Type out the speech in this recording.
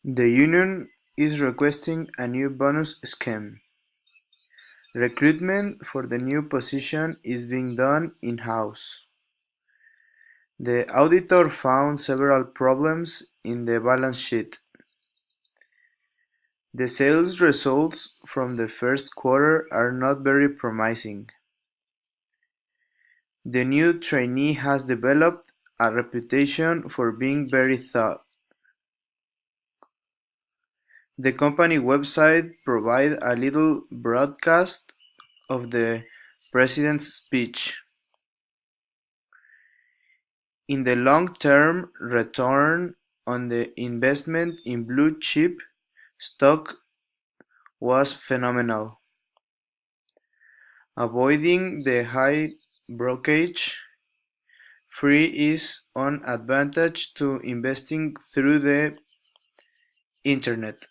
The union is requesting a new bonus scheme. Recruitment for the new position is being done in-house. The auditor found several problems in the balance sheet. The sales results from the first quarter are not very promising. The new trainee has developed a reputation for being very thorough. The company website provides a little broadcast of the president's speech. In the long term, return on the investment in blue chip stock was phenomenal. Avoiding the high brokerage fee is an advantage to investing through the internet.